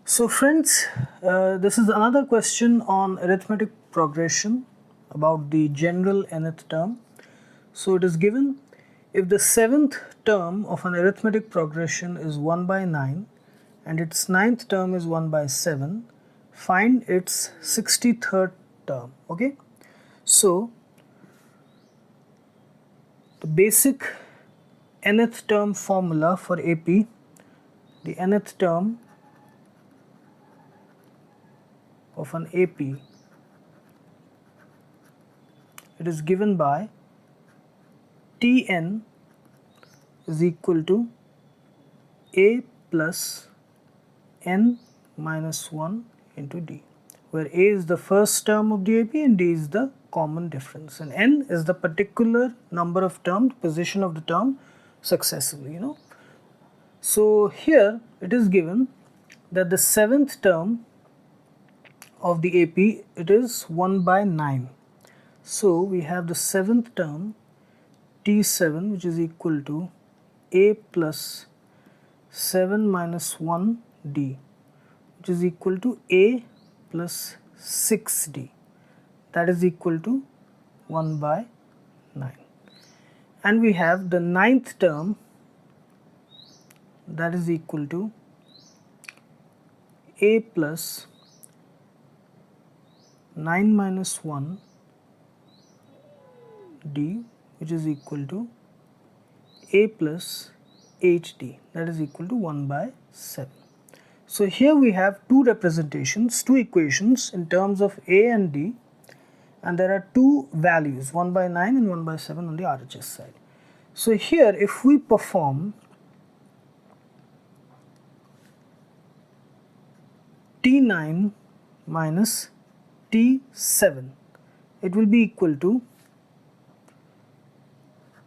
So friends, this is another question on arithmetic progression about the general nth term. So it is given, if the 7th term of an arithmetic progression is 1 by 9 and its 9th term is 1 by 7, find its 63rd term. Okay, so the basic nth term formula for AP, the nth term of an AP, it is given by Tn is equal to A plus n minus 1 into D, where A is the first term of the AP and D is the common difference, and n is the particular number of terms, position of the term successively, So here it is given that the 7th term of the AP, it is 1 by 9. So we have the 7th term T7, which is equal to A plus 7 minus 1 D, which is equal to A plus 6D, that is equal to 1 by 9. And we have the 9th term, that is equal to A plus 9 minus 1 D, which is equal to A plus 8D, that is equal to 1 by 7. So here we have two representations, two equations in terms of A and D, and there are two values, 1 by 9 and 1 by 7 on the RHS side. So here if we perform T9 minus T7, it will be equal to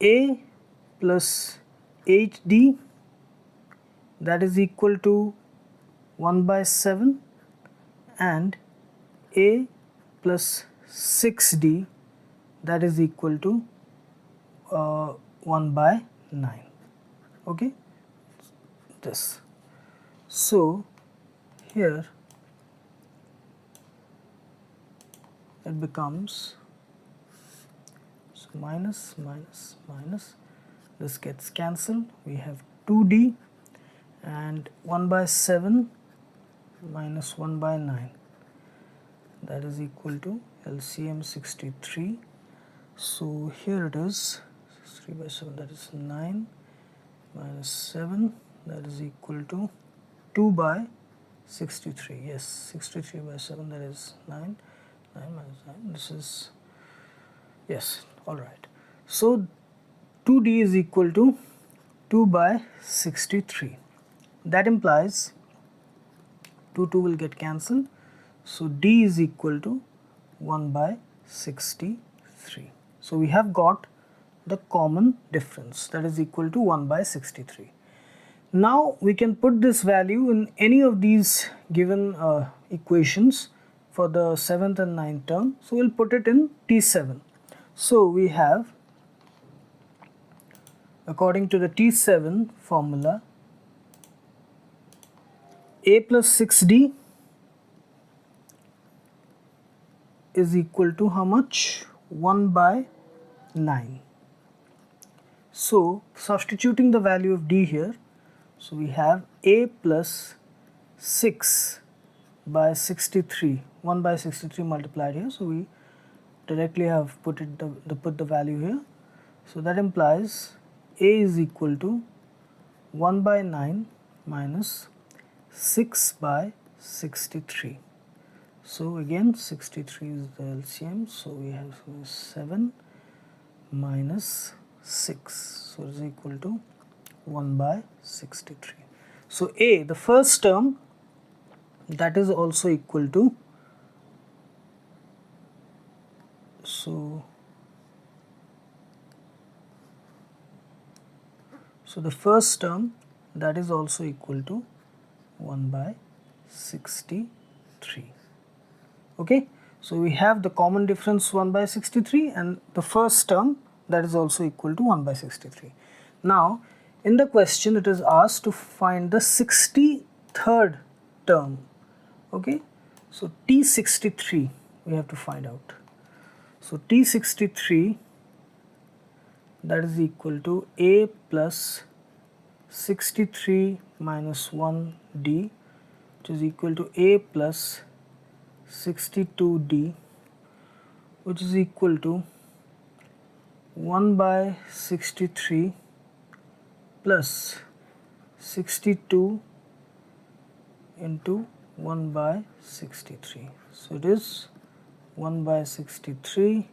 A plus 8D, that is equal to 1 by 7, and A plus 6D, that is equal to 1 by 9. Okay, this. So here it becomes, so minus minus minus, this gets cancelled, we have 2D and 1 by 7 minus 1 by 9, that is equal to LCM 63. So here it is 3 by 7, that is 9 minus 7, that is equal to 2 by 63. Yes, 63 by 7, that is 9. 9 minus 9, this is, yes, alright. So 2D is equal to 2 by 63. That implies 2 will get cancelled. So D is equal to 1 by 63. So we have got the common difference, that is equal to 1 by 63. Now we can put this value in any of these given equations for the 7th and 9th term. So we'll put it in T7. So we have, according to the T7 formula, A plus 6D is equal to how much? 1 by 9. So substituting the value of D here, so we have A plus 6 by 63, 1 by 63 multiplied here, so we directly have put the value here. So that implies A is equal to 1 by 9 minus 6 by 63. So again 63 is the LCM, so we have 7 minus 6, so it is equal to 1 by 63. So A, the first term, that is also equal to, so the first term, that is also equal to 1 by 63. Okay, so we have the common difference 1 by 63 and the first term, that is also equal to 1 by 63. Now in the question it is asked to find the 63rd term. Okay, so T63 we have to find out. So T63, that is equal to A plus 63 minus 1D, which is equal to A plus 62D, which is equal to 1 by 63 plus 62 into 1 by 63. So it is 1 by 63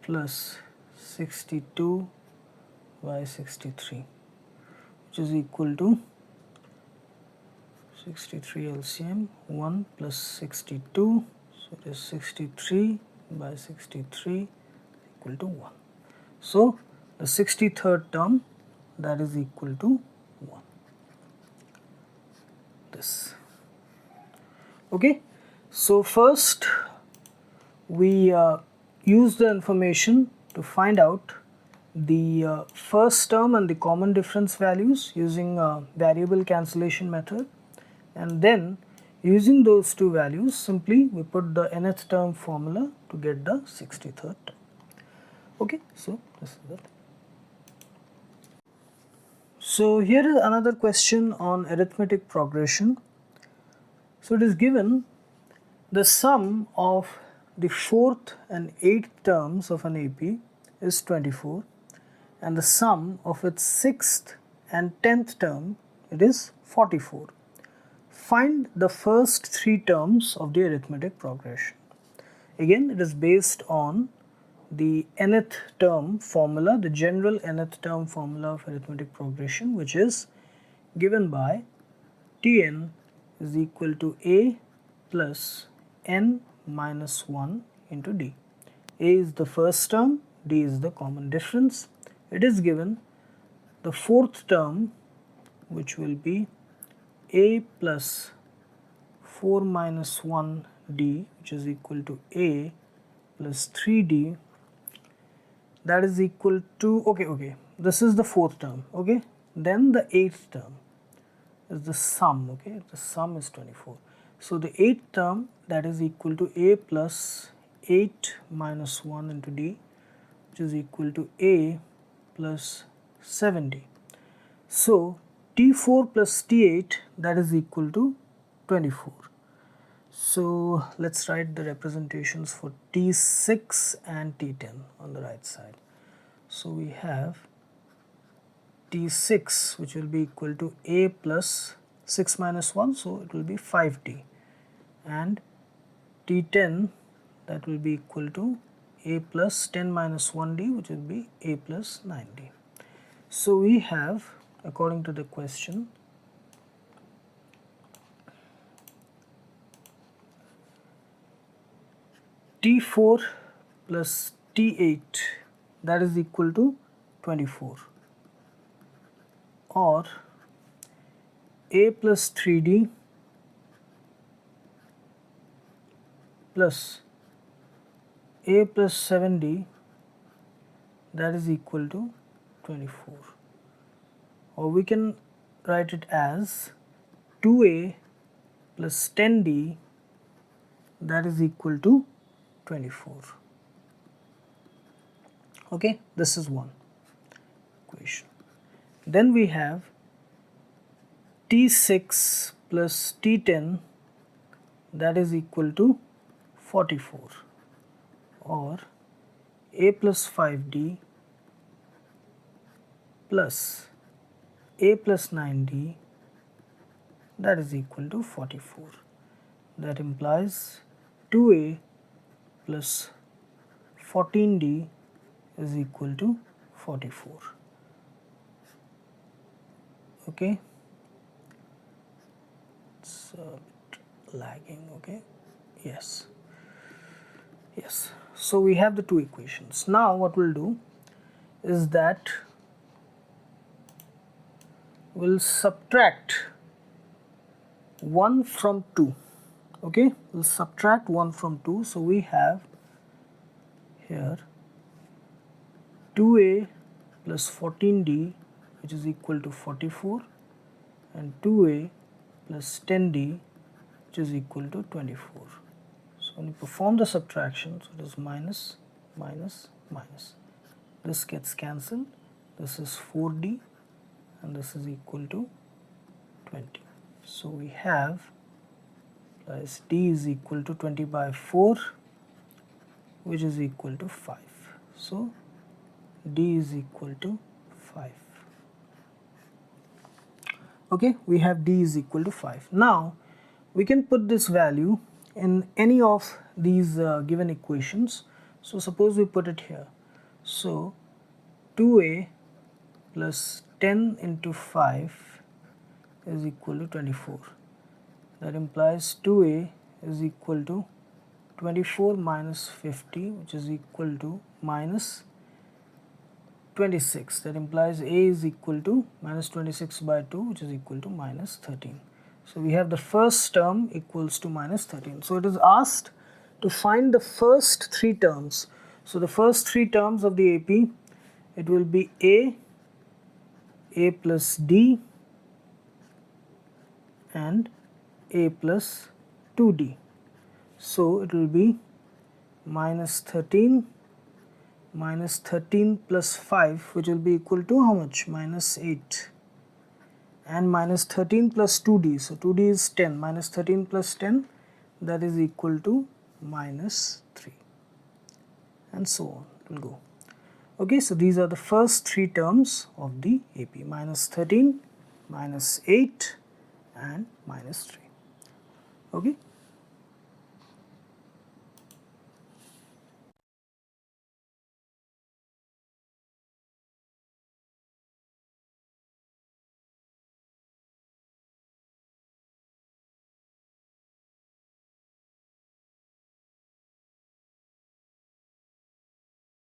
plus 62 by 63, which is equal to 63 LCM, 1 plus 62, so it is 63 by 63 equal to 1. So the 63rd term, that is equal to 1. This. Okay, so first we use the information to find out the first term and the common difference values using variable cancellation method, and then using those two values simply we put the nth term formula to get the 63rd term. Okay, so this is it. So here is another question on arithmetic progression. So it is given the sum of the 4th and 8th terms of an AP is 24, and the sum of its 6th and 10th term, it is 44. Find the first 3 terms of the arithmetic progression. Again, it is based on the nth term formula, the general nth term formula of arithmetic progression, which is given by Tn is equal to A plus n minus 1 into D. A is the first term, D is the common difference. It is given the 4th term, which will be A plus 4 minus 1 D, which is equal to A plus 3D, that is equal to, okay, this is the 4th term, okay, then the 8th term is the sum, okay, the sum is 24. So the 8th term, that is equal to A plus 8 minus 1 into D, which is equal to A plus 7D. So T4 plus T8, that is equal to 24. So let's write the representations for T6 and T10 on the right side. So we have T6, which will be equal to A plus 6 minus 1, so it will be 5D, and T10, that will be equal to A plus 10 minus 1D, which will be A plus 9D. So we have, according to the question, T4 plus T8, that is equal to 24, or A plus 3D plus A plus 7D, that is equal to 24, or we can write it as 2A plus 10D, that is equal to 24. Okay, this is one equation. Then we have T6 plus T10, that is equal to 44, or A plus 5D plus A plus 9D, that is equal to 44. That implies 2A plus 14D is equal to 44. Okay, it's a bit lagging. Okay, yes. So we have the two equations. Now what we'll do is that we'll subtract 1 from 2. Okay, we'll subtract 1 from 2. So we have here 2A plus 14D, which is equal to 44, and 2A plus 10D, which is equal to 24. So when you perform the subtraction, so it is minus, minus, minus. This gets cancelled. This is 4d and this is equal to 20. So we have as d is equal to 20 by 4, which is equal to 5. So d is equal to 5. Okay, we have d is equal to 5. Now we can put this value in any of these given equations. So suppose we put it here. So 2a plus 10 into 5 is equal to 24. That implies 2a is equal to 24 minus 50, which is equal to minus 26. That implies a is equal to minus 26 by 2, which is equal to minus 13. So we have the first term equals to minus 13. So it is asked to find the first three terms. So the first three terms of the AP, it will be a plus d, and a plus 2d. So it will be minus 13 plus 5, which will be equal to how much? Minus 8. And minus 13 plus 2d. So 2d is 10. Minus 13 plus 10, that is equal to minus 3. And so on. It will go. Okay, so these are the first three terms of the AP. Minus 13, minus 8 and minus 3. Okay.